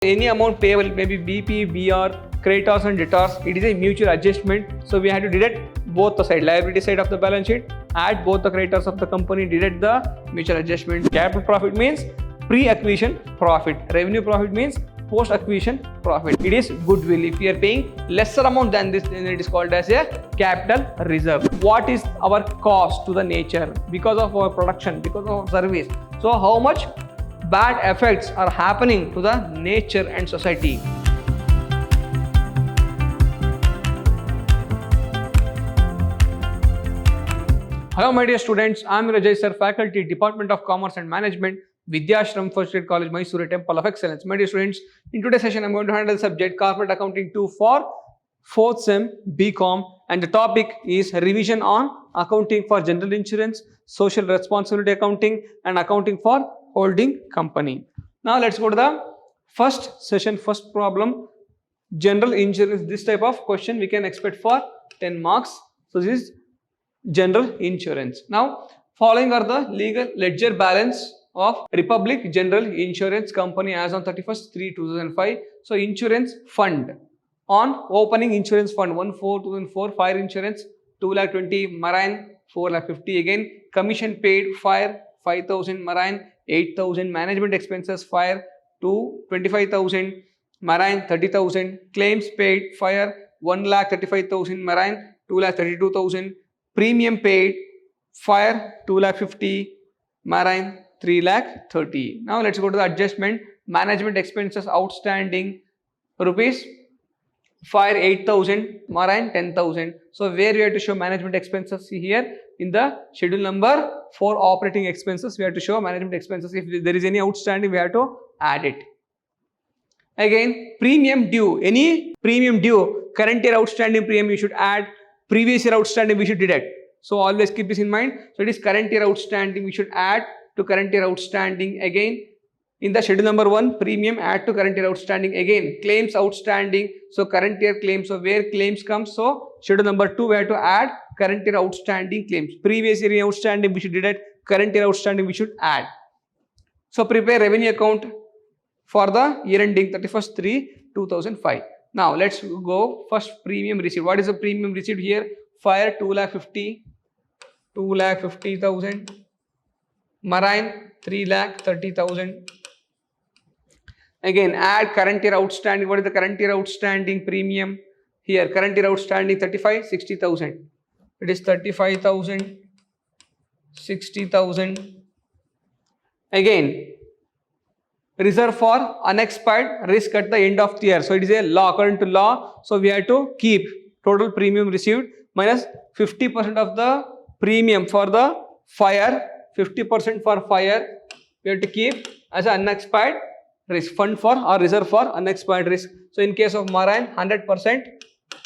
Any amount payable, maybe BP, BR, creditors and debtors, it is a mutual adjustment. So we have to deduct both the side, liability side of the balance sheet, add both the creditors of the company, deduct the mutual adjustment. Capital profit means pre-acquisition profit. Revenue profit means post-acquisition profit. It is goodwill. If we are paying lesser amount than this, then it is called as a capital reserve. What is our cost to the nature because of our production, because of our service? So how much bad effects are happening to the nature and society. Hello my dear students, I am Rajay sir, faculty, Department of Commerce and Management, Vidyashram First Grade College, Mysore, Temple of Excellence. My dear students, in today's session I am going to handle the subject Corporate Accounting 2 for 4th Sem BCom, and the topic is revision on accounting for general insurance, social responsibility accounting and accounting for holding company. Now let's go to the first session, first problem. General insurance, this type of question we can expect for 10 marks. So this is general insurance. Now following are the legal ledger balance of Republic General Insurance Company as on 31st/3/2005. So insurance fund, on opening insurance fund 1/4/2004, fire insurance 2,20,000, marine 4,50,000, again commission paid fire 5,000, marine 8,000, management expenses fire 25,000, marine 30,000, claims paid fire 1,35,000, marine 2,32,000, premium paid fire 2,50,000, marine 3,30,000. Now let's go to the adjustment. Management expenses outstanding rupees fire 8,000, marine 10,000. So where we have to show management expenses? See here in the schedule number 4 operating expenses, we have to show management expenses. If there is any outstanding, we have to add it. Again, premium due, any premium due, current year outstanding premium you should add, previous year outstanding we should deduct. So always keep this in mind. So it is current year outstanding, we should add to current year outstanding. Again, in the schedule number 1, premium add to current year outstanding. Again, claims outstanding, so current year claims, so where claims comes, so schedule number 2 we have to add current year outstanding claims. Previous year outstanding we should deduct, current year outstanding we should add. So prepare revenue account for the year ending 31st/3/2005. Now let's go first premium received. What is the premium received here? Fire 2,50,000, marine 3,30,000. Again, add current year outstanding. What is the current year outstanding premium? Here, current year outstanding 35, 60,000. It is 35,000, 60,000. Again, reserve for unexpired risk at the end of the year. So it is a law, according to law. So we have to keep total premium received minus 50% of the premium for the fire, 50% for fire. We have to keep as an unexpired risk, fund for or reserve for unexpired risk. So in case of marine, 100%,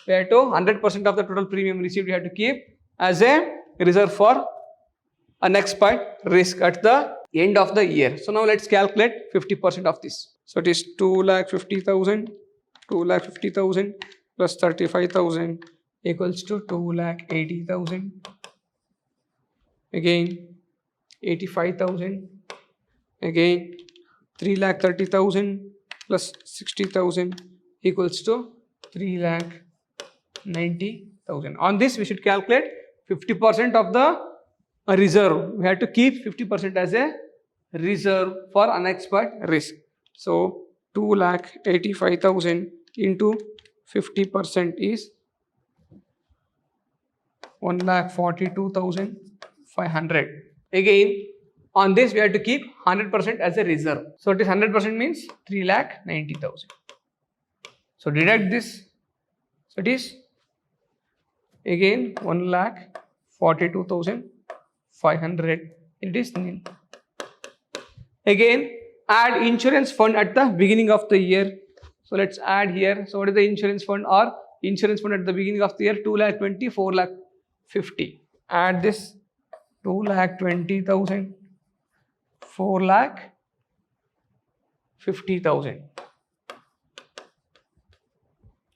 we have to 100% of the total premium received we have to keep as a reserve for unexpired risk at the end of the year. So now let's calculate 50% of this. So it is 2,50,000, 2,50,000 plus 35,000 equals to 2,80,000. Again 85,000. Again 3,30,000 plus 60,000 equals to 3,90,000. On this we should calculate 50% of the reserve. We have to keep 50% as a reserve for unexpired risk. So 2,85,000 into 50% is 1,42,500. Again, on this we have to keep 100% as a reserve. So it is 100% means 3,90,000. So deduct this. So it is again 1,42,500. It is nil. Again, add insurance fund at the beginning of the year. So let's add here. So what is the insurance fund? Or insurance fund at the beginning of the year? 2,20,000, 4,50,000. Add this 2,20,000, 4,50,000.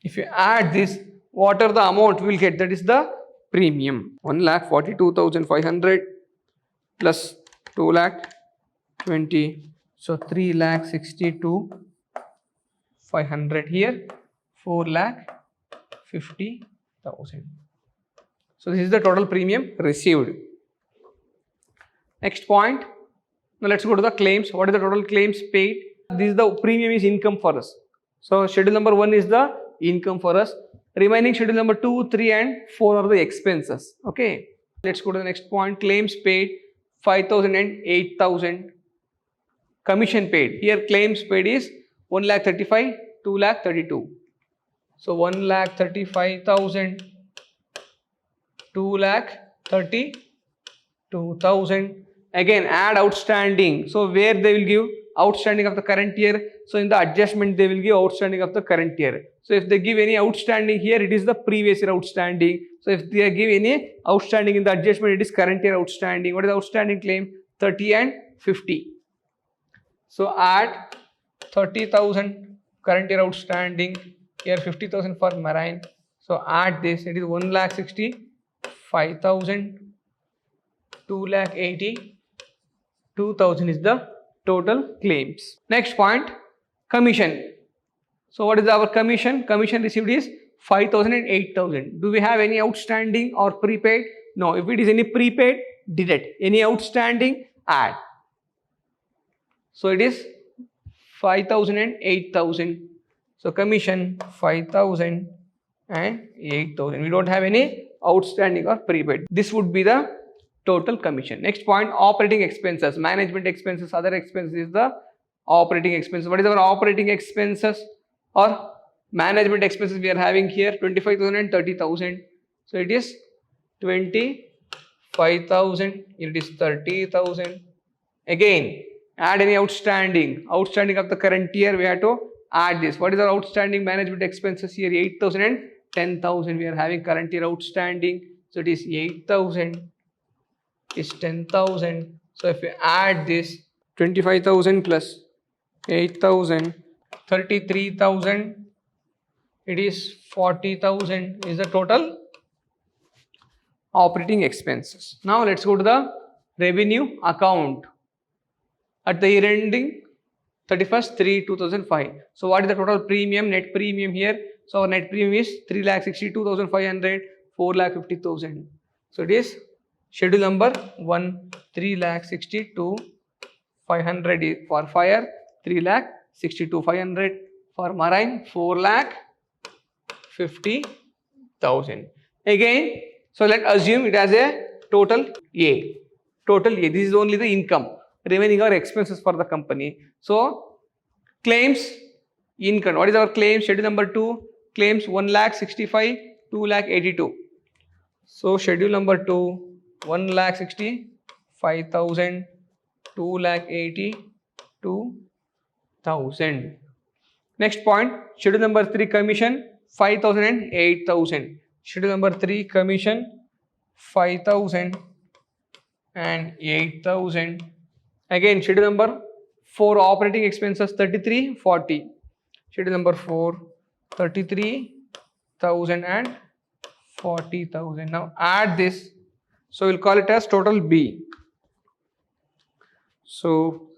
If you add this, what are the amount we will get? That is the premium. 1,42,500 plus 2,20,000. So 3,62,000 500 here, 4,50,000. So this is the total premium received. Next point. Now let's go to the claims. What is the total claims paid? This is the premium is income for us. So schedule number 1 is the income for us. Remaining schedule number 2, 3 and 4 are the expenses. Okay. Let's go to the next point. Claims paid 5,000 and 8,000. Commission paid. Here claims paid is 1,35,000, 2,32,000. So 1,35,000, 2,32,000. Again add outstanding. So where they will give outstanding of the current year. So in the adjustment they will give outstanding of the current year. So if they give any outstanding here, it is the previous year outstanding. So if they give any outstanding in the adjustment, it is current year outstanding. What is the outstanding claim? 30 and 50. So add 30,000 current year outstanding. Here 50,000 for marine. So add this. It is 1,65,000. 2,82,000 is the total claims. Next point, commission. So what is our commission? Commission received is 5,000 and 8,000. Do we have any outstanding or prepaid? No. If it is any prepaid, deduct. Any outstanding, add. So it is 5,000 and 8,000. So commission 5,000 and 8,000. We don't have any outstanding or prepaid. This would be the total commission. Next point, operating expenses, management expenses, other expenses is the operating expenses. What is our operating expenses or management expenses we are having here? 25,000 and 30,000. So it is 25,000. It is 30,000. Again, add any outstanding of the current year. We have to add this. What is our outstanding management expenses here? 8,000 and 10,000. We are having current year outstanding. So it is 8,000. Is 10,000. So if we add this 25,000 plus 8,000, 33,000, it is 40,000 is the total operating expenses. Now let's go to the revenue account at the year ending 31st/3/2005. So what is the total premium, net premium here? So our net premium is 3,62,500, 4,50,000. So it is schedule number 1, 3,62,500 for fire, 3,62,500 for marine, 4,50,000. Again, so let's assume it as a total A. Total A. This is only the income. Remaining are expenses for the company. So claims income. What is our claim? Schedule number 2. Claims 1,65,000, 2,82,000. So schedule number 2. 1,65,000, 2,82,000. Next point, schedule number 3 commission 5,000 and 8,000. Schedule number 3 commission 5,000 and 8,000. Again schedule number 4 operating expenses 33,40. Schedule number 4 33,000 and 40,000. Now add this. So we'll call it as total B. So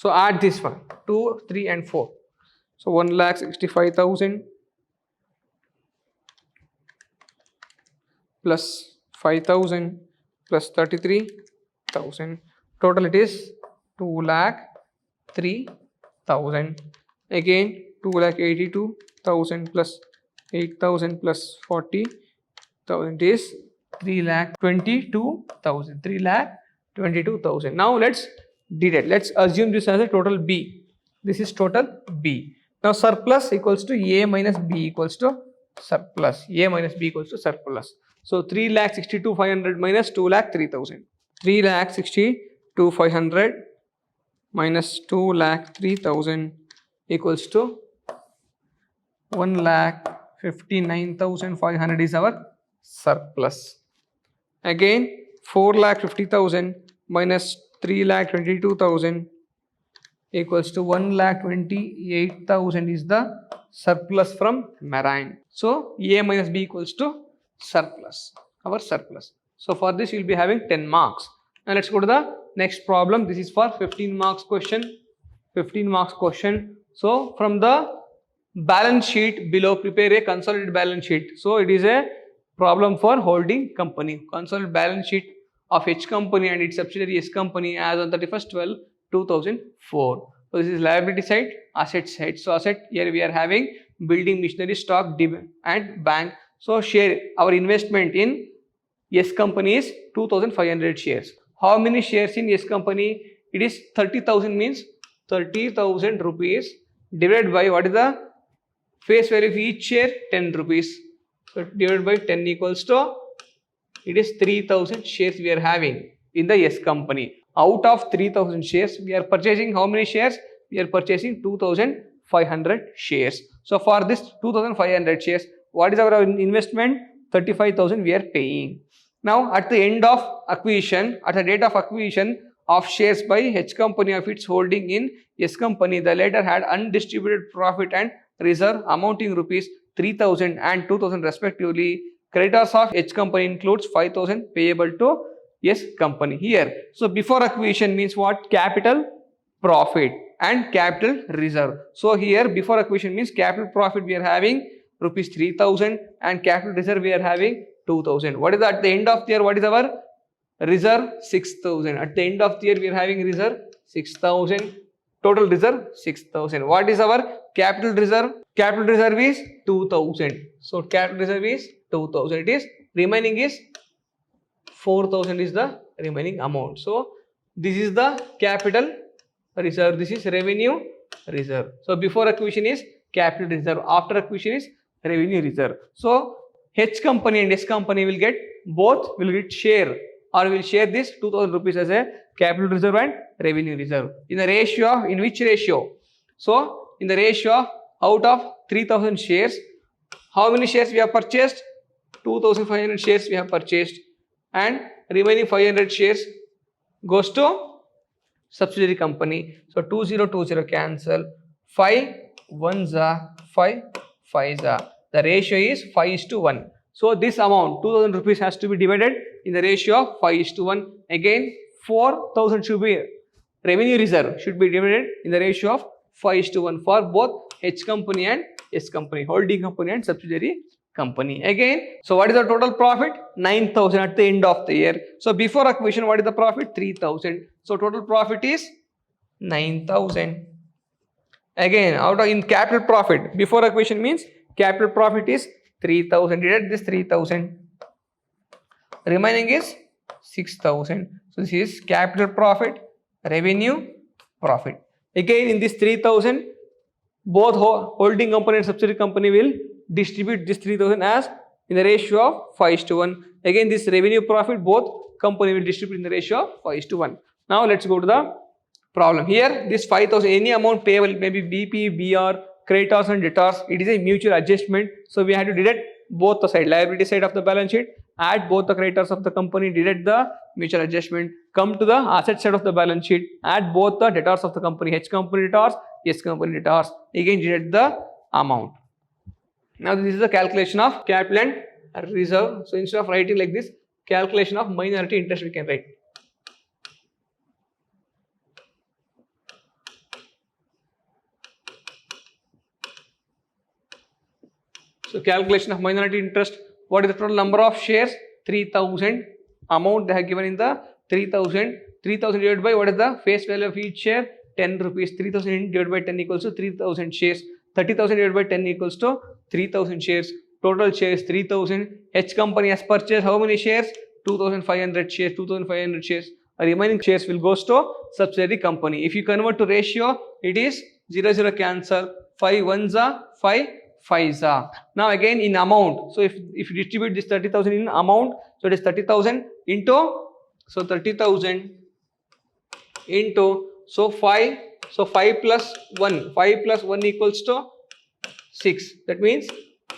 add this one 2, 3 and 4. So 1,65,000 plus 5,000 plus 33,000. Total it is 2,03,000. Again 2,82,000 plus 8,000 plus 40,000 is 3,22,000. 3,22,000. Now let's deduct. Let's assume this as a total B. This is total B. Now surplus equals to A minus B equals to surplus. A minus B equals to surplus. So 3,62,500 minus 2,03,000. 3,62,500 minus 2,03,000 equals to 1,59,500 is our surplus. Again 4,50,000 minus 3,22,000 equals to 1,28,000 is the surplus from marine. So A minus B equals to surplus, our surplus. So for this you will be having 10 marks. Now let's go to the next problem. This is for 15 marks question. 15 marks question. So from the balance sheet below, prepare a consolidated balance sheet. So it is a problem for holding company. Consolidated balance sheet of H company and its subsidiary S company as on 31st/12/2004. So this is liability side, asset side. So asset, here we are having building, machinery, stock, and bank. So share, our investment in S company is 2500 shares. How many shares in S company? It is 30,000, means 30,000 rupees divided by, what is the face value of each share? 10 rupees. So divided by 10 equals to, it is 3000 shares we are having in the S company. Out of 3000 shares, we are purchasing how many shares? We are purchasing 2500 shares. So for this 2500 shares, what is our investment? 35,000 we are paying. Now at the end of acquisition, at the date of acquisition of shares by H company of its holding in S company, the latter had undistributed profit and reserve amounting rupees 3000 and 2000 respectively. Creditors of H company includes 5000 payable to S company here. So before acquisition means what? Capital profit and capital reserve. So here before acquisition means capital profit we are having rupees 3000 and capital reserve we are having 2000. What is at the end of the year? What is our reserve? 6000. At the end of the year we are having reserve 6000. Total reserve 6000. What is our capital reserve? Capital reserve is 2000. So capital reserve is 2000. It is remaining is 4000 is the remaining amount. So this is the capital reserve. This is revenue reserve. So before acquisition is capital reserve. After acquisition is revenue reserve. So H company and S company will get, both will get share, or will share this 2000 rupees as a capital reserve and revenue reserve. In the ratio of, in which ratio? So in the ratio of, out of 3000 shares, how many shares we have purchased? 2500 shares we have purchased, and remaining 500 shares goes to subsidiary company. So 2020 cancel, 5 ones are 5 5s are. The ratio is 5:1. So this amount 2000 rupees has to be divided in the ratio of 5:1. Again 4000 should be revenue reserve, should be divided in the ratio of 5:1 for both H company and S company, holding company and subsidiary company. Again, so what is the total profit? 9000 at the end of the year. So before acquisition, what is the profit? 3000. So total profit is 9000. Again, out of in capital profit, before acquisition means capital profit is 3000. Deduct this 3000. Remaining is 6000. So this is capital profit, revenue profit. Again, in this 3000, both holding company and subsidiary company will distribute this 3000 as in the ratio of 5:1. Again, this revenue profit, both company will distribute in the ratio of 5:1. Now let's go to the problem. Here this 5000, any amount payable, maybe BP, BR, creditors and debtors, it is a mutual adjustment. So we have to deduct both the side, liability side of the balance sheet, add both the creditors of the company, deduct the mutual adjustment, come to the asset side of the balance sheet, add both the debtors of the company, H company debtors, S company debtors, again deduct the amount. Now this is the calculation of capital and reserve. So instead of writing like this, calculation of minority interest we can write. So calculation of minority interest, what is the total number of shares? 3000. Amount they have given in the 3000. 3000 divided by, what is the face value of each share? 10 rupees. 3000 divided by 10 equals to 3000 shares. 30,000 divided by 10 equals to 3000 shares. Total shares 3000. H company has purchased how many shares? 2500 shares. 2500 shares. Remaining shares will go to subsidiary company. If you convert to ratio, it is 0 cancel. 5 ones are 5 5s are. Now again in amount. So if you distribute this 30,000 in amount, so it is 30,000 into, so 30,000 into, so 5. So 5 plus 1. 5 plus 1 equals to 6. That means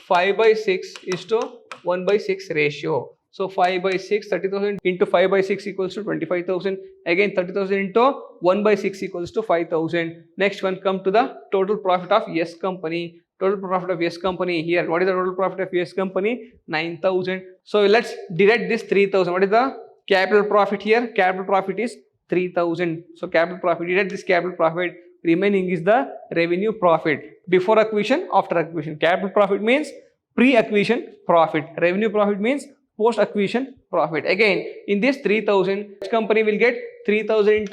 5/6 is to 1/6 ratio. So 5/6, 30,000 into 5/6 equals to 25,000. Again 30,000 into 1/6 equals to 5,000. Next one, come to the total profit of S company. Total profit of S company here. What is the total profit of S company? 9,000. So let's deduct this 3,000. What is the capital profit here? Capital profit is 3,000. So capital profit, deduct this capital profit. remaining is the revenue profit. Before acquisition, after acquisition. Capital profit means pre-acquisition profit. Revenue profit means post-acquisition profit. Again, in this 3000, which company will get 3000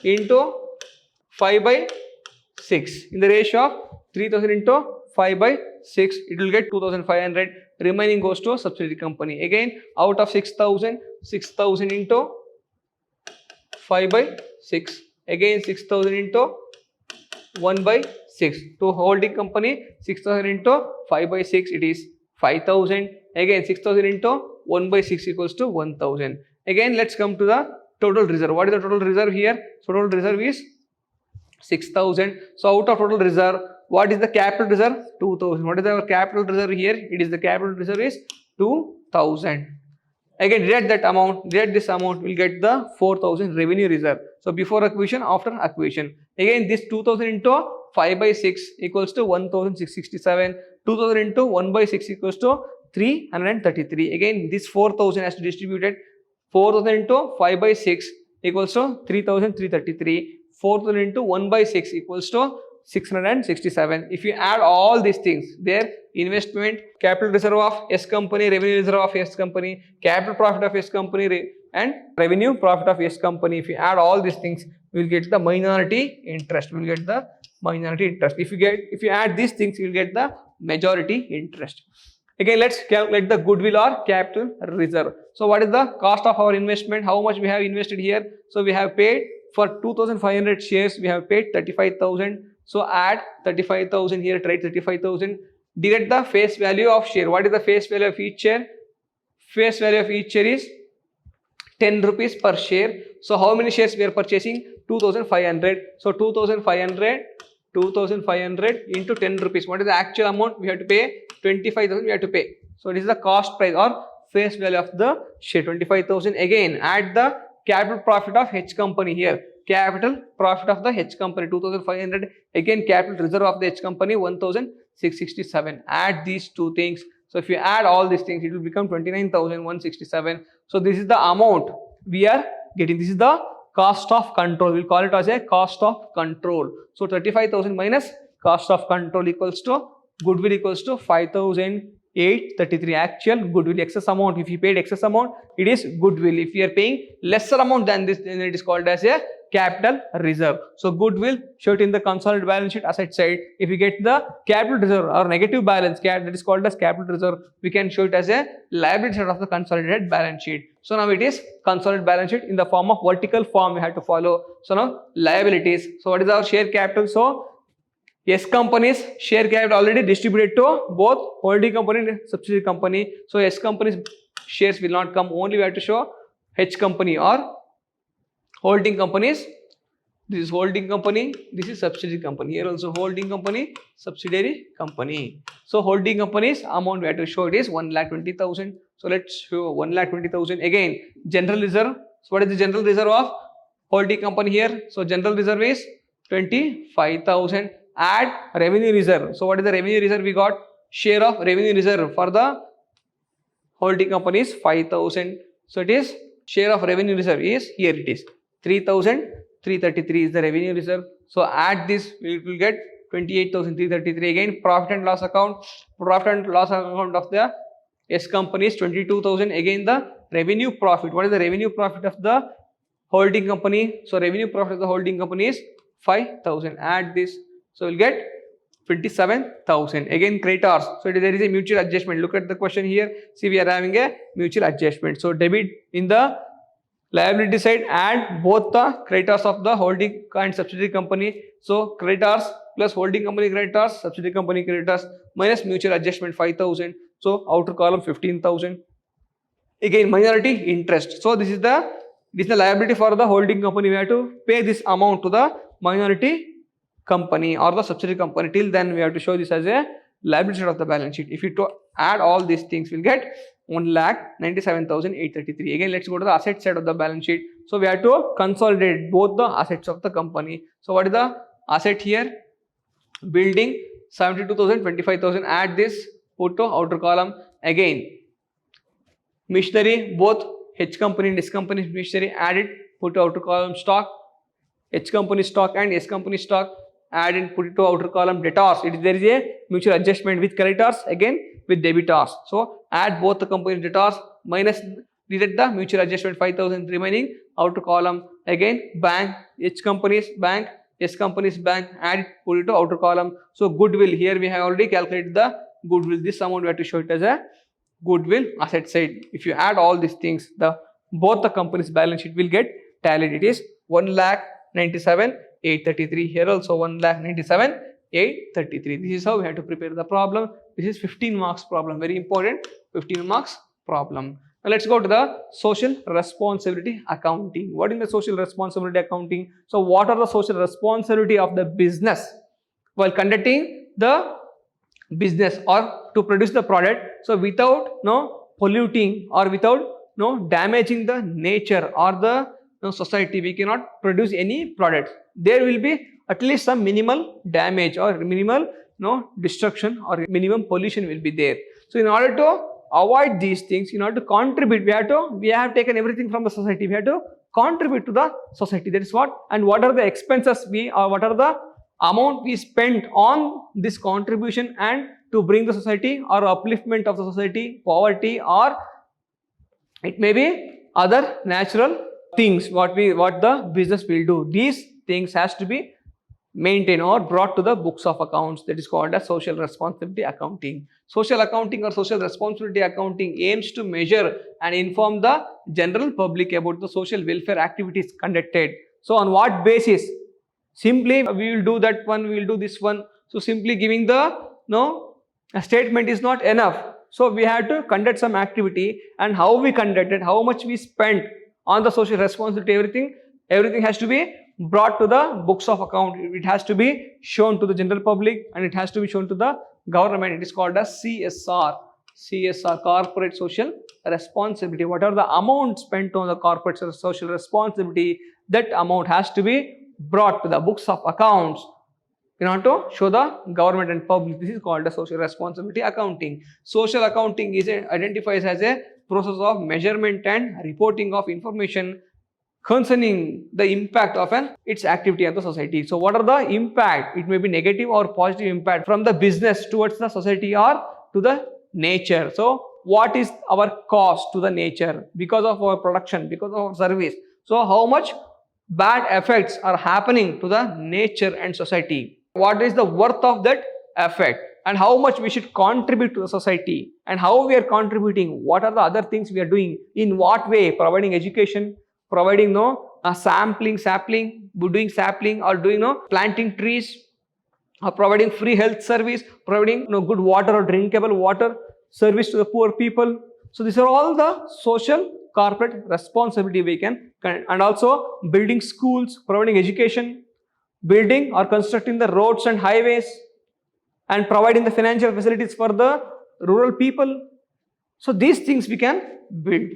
into 5 by 6. In the ratio of 3000 into 5 by 6, it will get 2500. Remaining goes to subsidiary company. Again, out of 6000, 6000 into 5 by 6. Again, 6000 into 1 by 6. To holding company, 6000 into 5 by 6, it is 5000. Again, 6000 into 1 by 6 equals to 1000. Again, let's come to the total reserve. What is the total reserve here? So, total reserve is 6000. So, out of total reserve, what is the capital reserve? 2000. What is our capital reserve here? It is the capital reserve is 2000. Again, deduct that amount, deduct this amount, we'll get the 4000 revenue reserve. So, before acquisition, after acquisition. Again, this 2000 into 5 by 6 equals to 1667. 2000 into 1 by 6 equals to 333. Again, this 4000 has to distribute it. 4000 into 5 by 6 equals to 3333. 4000 into 1 by 6 equals to 667. If you add all these things, their investment, capital reserve of S company, revenue reserve of S company, capital profit of S company, and revenue profit of S company. If you add all these things, we will get the minority interest. We will get the minority interest. If you add these things, you will get the majority interest. Again, let's calculate the goodwill or capital reserve. So, what is the cost of our investment? How much we have invested here? So, we have paid for 2500 shares. We have paid 35,000. So, add 35,000 here, write 35,000. Deduct the face value of share. What is the face value of each share? Face value of each share is 10 rupees per share. So, how many shares we are purchasing? 2500. So, 2500 into 10 rupees. What is the actual amount we have to pay? 25,000 we have to pay. So, it is the cost price or face value of the share, 25,000. Again, add the capital profit of H company here. Capital profit of the H company 2500. Again, capital reserve of the H company 1667. Add these two things. So, if you add all these things, it will become 29,167. So, this is the amount we are getting. This is the cost of control. We'll call it as a cost of control. So, 35,000 minus cost of control equals to goodwill equals to 5,833. Actual goodwill, excess amount. If you paid excess amount, it is goodwill. If you are paying lesser amount than this, then it is called as a capital reserve. So, goodwill show it in the consolidated balance sheet asset side. If you get the capital reserve or negative balance, that is called as capital reserve, we can show it as a liability side of the consolidated balance sheet. So, now it is consolidated balance sheet in the form of vertical form we have to follow. So, now liabilities. So, what is our share capital? So, S company's share capital already distributed to both holding company and subsidiary company. So, S company's shares will not come, only we have to show H company or holding companies. This is holding company, this is subsidiary company. Here also holding company, subsidiary company. So, holding company's amount we have to show it is 1,20,000. So, let's show 1,20,000. Again, general reserve. So, what is the general reserve of holding company here? So, general reserve is 25,000. Add revenue reserve. So, what is the revenue reserve we got? Share of revenue reserve for the holding company is 5,000. So, it is share of revenue reserve is here it is 3,333 is the revenue reserve. So, add this, we will get 28,333. Again, profit and loss account. Profit and loss account of the S company is 22,000. Again, the revenue profit. What is the revenue profit of the holding company? So, revenue profit of the holding company is 5,000. Add this. So, we'll get 27,000. Again, creditors. So, there is a mutual adjustment. Look at the question here. See, we are having a mutual adjustment. So, debit in the liability side, add both the creditors of the holding and subsidiary company. So, creditors plus holding company creditors, subsidiary company creditors minus mutual adjustment 5,000. So, outer column 15,000. Again, minority interest. So, this is the liability for the holding company. We have to pay this amount to the minority company or the subsidiary company. Till then, we have to show this as a liability side of the balance sheet. If you add all these things, we'll get 1,97,833. Again, let's go to the asset side of the balance sheet. So, we have to consolidate both the assets of the company. So, what is the asset here? Building 72,000, 25,000. Add this, put to outer column. Again, machinery, both H company and S company machinery, add it, put to outer column. Stock, H company stock and S company stock, add and put it to outer column. Debtors, there is a mutual adjustment with creditors, again with debitors. So add both the company's debtors minus deduct the mutual adjustment 5,000 remaining outer column. Again bank, H company's bank, S company's bank, add it, put it to outer column. So goodwill, here we have already calculated the goodwill. This amount we have to show it as a goodwill asset side. If you add all these things, both the company's balance sheet will get tallied. It is 1,97,833. Here also 1,97,833. This is how we have to prepare the problem. This is 15 marks problem. Very important 15 marks problem. Now let's go to the social responsibility accounting. What is the social responsibility accounting? So what are the social responsibility of the business while conducting the business or to produce the product? So without polluting or without damaging the nature or the society, we cannot produce any product. There will be at least some minimal damage or minimal destruction or minimum pollution will be there. So in order to avoid these things, in order to contribute, we have taken everything from the society. We have to contribute to the society. That is what. And what are the expenses what are the amount we spent on this contribution and to bring the society or upliftment of the society, poverty, or it may be other natural things what the business will do. These things has to be maintained or brought to the books of accounts. That is called as social responsibility accounting. Social accounting or social responsibility accounting aims to measure and inform the general public about the social welfare activities conducted. So on what basis? Simply we will do that one, we will do this one. So simply giving a statement is not enough. So we have to conduct some activity, and how we conducted, how much we spent on the social responsibility, everything has to be brought to the books of account. It has to be shown to the general public and it has to be shown to the government. It is called as CSR, corporate social responsibility. Whatever the amount spent on the corporate social responsibility, that amount has to be brought to the books of accounts in order to show the government and public. This is called as social responsibility accounting. Social accounting is identifies as a process of measurement and reporting of information concerning the impact of its activity on the society. So what are the impact? It may be negative or positive impact from the business towards the society or to the nature. So what is our cost to the nature because of our production, because of our service? So how much bad effects are happening to the nature and society? What is the worth of that effect? And how much we should contribute to the society, and how we are contributing, what are the other things we are doing, in what way, providing education, providing sapling, doing sapling, or doing planting trees, or providing free health service, providing good water or drinkable water service to the poor people. So these are all the social corporate responsibility we can, and also building schools, providing education, building or constructing the roads and highways, and providing the financial facilities for the rural people. So these things we can build.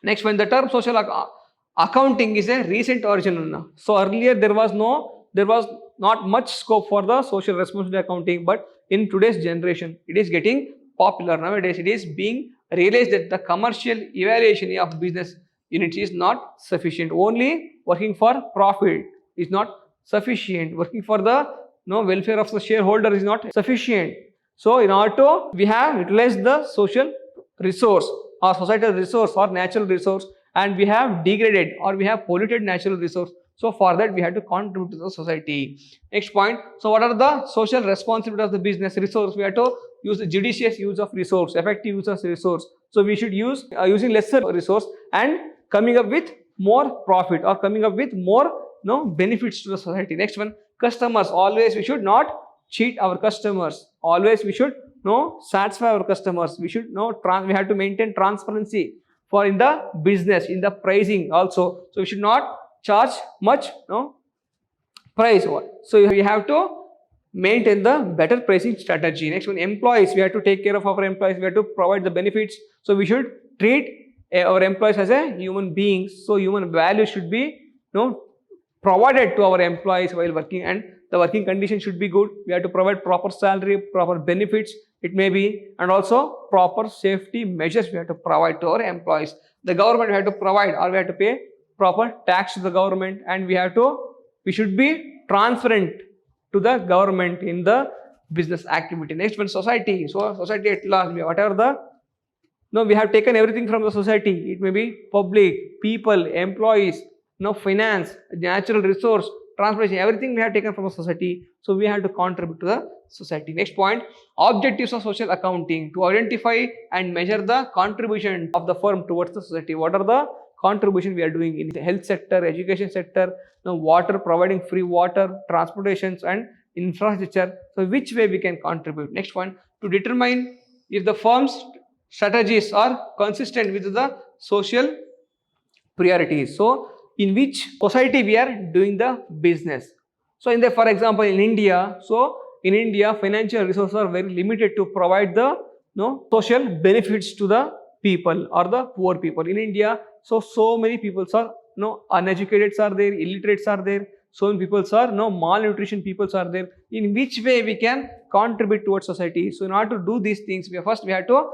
Next one, the term social accounting is a recent origin. So earlier there was not much scope for the social responsibility accounting, but in today's generation it is getting popular. Nowadays it is being realized that the commercial evaluation of business units is not sufficient. Only working for profit is not sufficient. Working for the welfare of the shareholder is not sufficient. So in order to, we have utilized the social resource or societal resource or natural resource, and we have degraded or we have polluted natural resource. So for that we have to contribute to the society. Next point. So what are the social responsibility of the business resource? We have to use the judicious use of resource, effective use of resource. So we should use using lesser resource and coming up with more profit or coming up with more benefits to the society. Next one, customers. Always we should not cheat our customers. Always we should satisfy our customers. We should we have to maintain transparency for in the business, in the pricing also. So we should not charge much price. So we have to maintain the better pricing strategy. Next one, employees. We have to take care of our employees. We have to provide the benefits. So we should treat our employees as a human beings. So human value should be provided to our employees while working, and the working condition should be good. We have to provide proper salary, proper benefits it may be, and also proper safety measures we have to provide to our employees. The government we have to provide, or we have to pay proper tax to the government, and we have to we should be transparent to the government in the business activity. Next one, society. So society at large, whatever the, no, we have taken everything from the society. It may be public, people, employees, finance, natural resource, transportation, everything we have taken from the society. So we have to contribute to the society. Next point, objectives of social accounting, to identify and measure the contribution of the firm towards the society. What are the contribution we are doing in the health sector, education sector, water, providing free water, transportations and infrastructure. So which way we can contribute. Next one, to determine if the firm's strategies are consistent with the social priorities. So in which society we are doing the business. So in the, for example, in India, financial resources are very limited to provide the social benefits to the people or the poor people in India. So many people are uneducated are there, illiterates are there, so many people are malnutrition people are there. In which way we can contribute towards society? So in order to do these things, we have to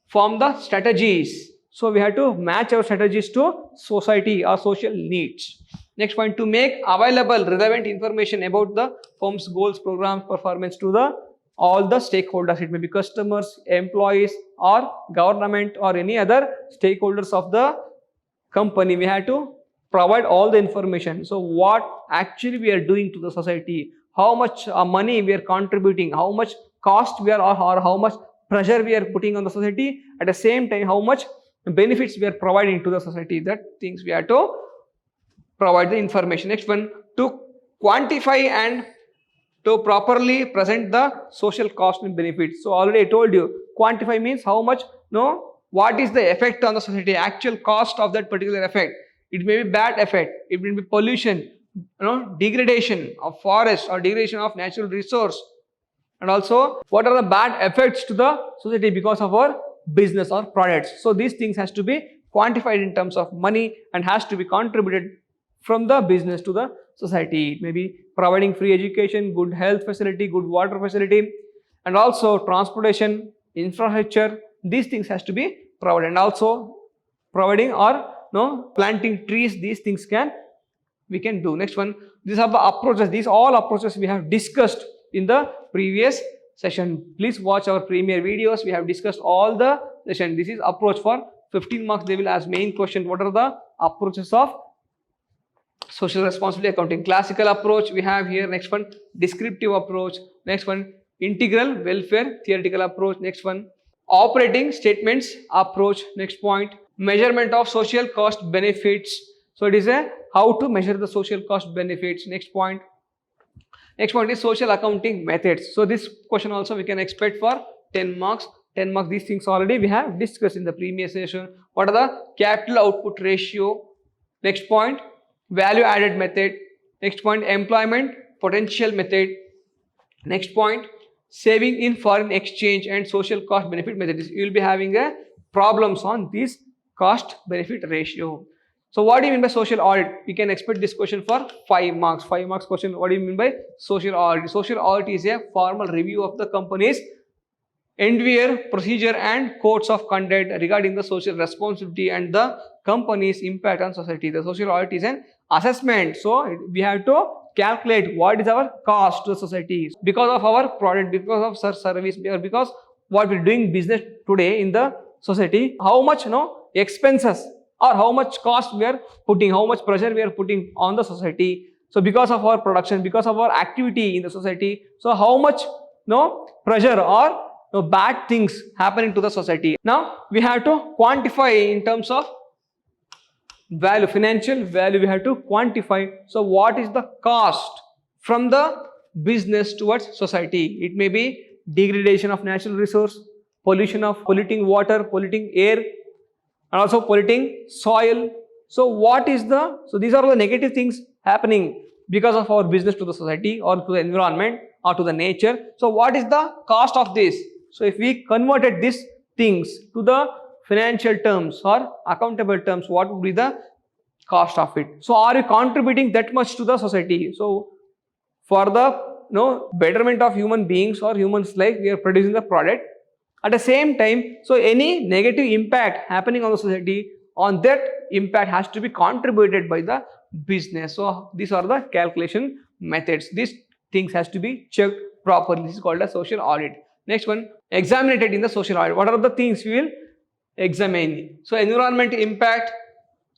form the strategies. So we have to match our strategies to society or social needs. Next point, to make available relevant information about the firm's goals, programs, performance to the all the stakeholders. It may be customers, employees or government or any other stakeholders of the company. We have to provide all the information. So what actually we are doing to the society, how much money we are contributing, how much cost we are or how much pressure we are putting on the society, at the same time how much benefits we are providing to the society. That things we have to provide the information. Next one, to quantify and to properly present the social cost and benefits. So already I told you, quantify means how much, what is the effect on the society, actual cost of that particular effect. It may be bad effect, it may be pollution, degradation of forest or degradation of natural resource, and also what are the bad effects to the society because of our business or products. So these things has to be quantified in terms of money and has to be contributed from the business to the society. It may be providing free education, good health facility, good water facility, and also transportation, infrastructure. These things has to be provided, and also providing or planting trees. These things we can do. Next one, these are the approaches. These all approaches we have discussed in the previous session. Please watch our premier videos. We have discussed all the session. This is approach for 15 marks. They will ask main question, what are the approaches of social responsibility accounting? Classical approach we have here. Next one, descriptive approach. Next one, integral welfare theoretical approach. Next one, operating statements approach. Next point, measurement of social cost benefits. So it is a how to measure the social cost benefits. Next point is social accounting methods. So this question also we can expect for 10 marks. 10 marks, these things already we have discussed in the previous session. What are the capital output ratio? Next point, value added method. Next point, employment potential method. Next point, saving in foreign exchange and social cost benefit methods. You will be having a problems on this cost benefit ratio. So what do you mean by social audit? We can expect this question for 5 marks. 5 marks question. What do you mean by social audit? Social audit is a formal review of the company's end-year procedure and codes of conduct regarding the social responsibility and the company's impact on society. The social audit is an assessment. So we have to calculate what is our cost to the society because of our product, because of service, or because what we're doing business today in the society. How much expenses or how much cost we are putting, how much pressure we are putting on the society. So because of our production, because of our activity in the society, so how much pressure or bad things happening to the society. Now we have to quantify in terms of value, financial value we have to quantify. So what is the cost from the business towards society? It may be degradation of natural resource, polluting water, polluting air, and also polluting soil. So these are the negative things happening because of our business to the society or to the environment or to the nature. So what is the cost of this? So if we converted these things to the financial terms or accountable terms, what would be the cost of it? So are you contributing that much to the society? So for the betterment of human beings or humans' life, we are producing the product. At the same time, so any negative impact happening on the society, on that impact has to be contributed by the business. So these are the calculation methods. These things has to be checked properly. This is called a social audit. Next one, examinated in the social audit. What are the things we will examine? So environmental impact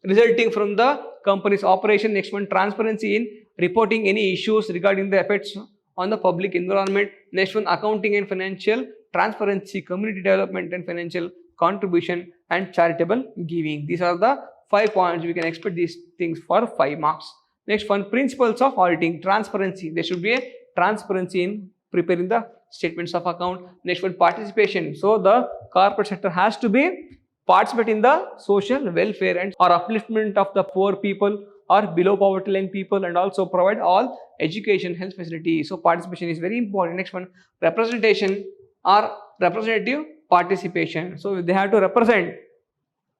resulting from the company's operation. Next one, transparency in reporting any issues regarding the effects on the public environment. Next one, accounting and financial transparency, community development and financial contribution, and charitable giving. These are the 5 points. We can expect these things for 5 marks. Next one, principles of auditing. Transparency. There should be a transparency in preparing the statements of account. Next one, participation. So the corporate sector has to be participate in the social welfare and or upliftment of the poor people or below poverty line people, and also provide all education, health facilities. So participation is very important. Next one, representation or representative participation. So they have to represent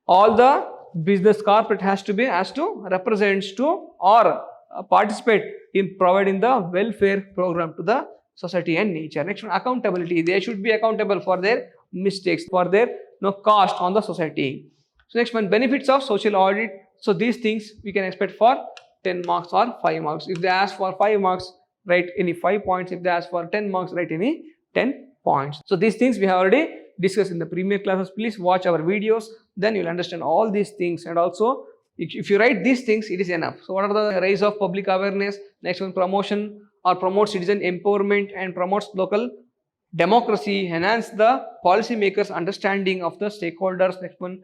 all the business. Corporate has to represent to or participate in providing the welfare program to the society and nature. Next one, accountability. They should be accountable for their mistakes, for their cost on the society. So next one, benefits of social audit. So these things we can expect for 10 marks or 5 marks. If they ask for 5 marks, write any 5 points. If they ask for 10 marks, write any 10 points. So these things we have already discussed in the previous classes. Please watch our videos, then you will understand all these things. And also if you write these things, it is enough. So what are the rise of public awareness? Next one, promotion or promote citizen empowerment and promotes local democracy, enhance the policymakers' understanding of the stakeholders. Next one,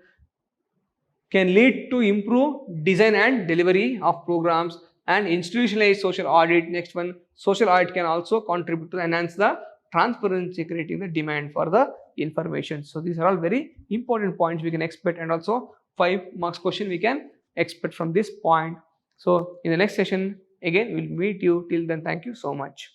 can lead to improve design and delivery of programs and institutionalize social audit. Next one, social audit can also contribute to enhance the transparency, creating the demand for the information. So these are all very important points we can expect, and also 5 marks question we can expect from this point. So in the next session again we'll meet you. Till then, thank you so much.